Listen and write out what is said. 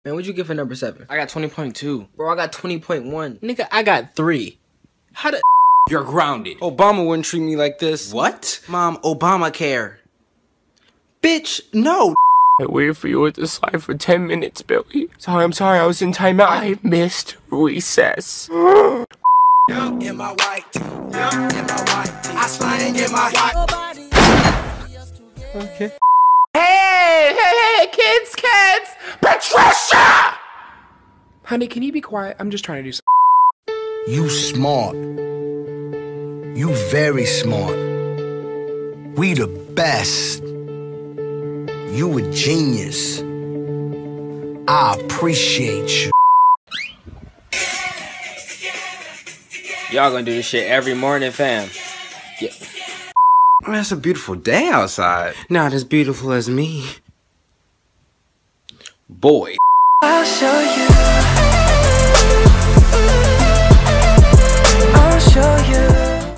Man, what'd you get for number 7? I got 20.2. Bro, I got 20.1. Nigga, I got 3. How the You're grounded. Obama wouldn't treat me like this. What? Mom, Obamacare. Bitch, no. I waited for you at the slide for 10 minutes, Billy. I'm sorry, I was in timeout. I missed recess. In my white tee, in my white tee. I slang in my white. Okay. Hey, kids! Patricia! Honey, can you be quiet? I'm just trying to do something. You smart. You very smart. We the best. You a genius. I appreciate you. Y'all gonna do this shit every morning, fam. Yeah. Man, it's a beautiful day outside. Not as beautiful as me. Boy. I'll show you.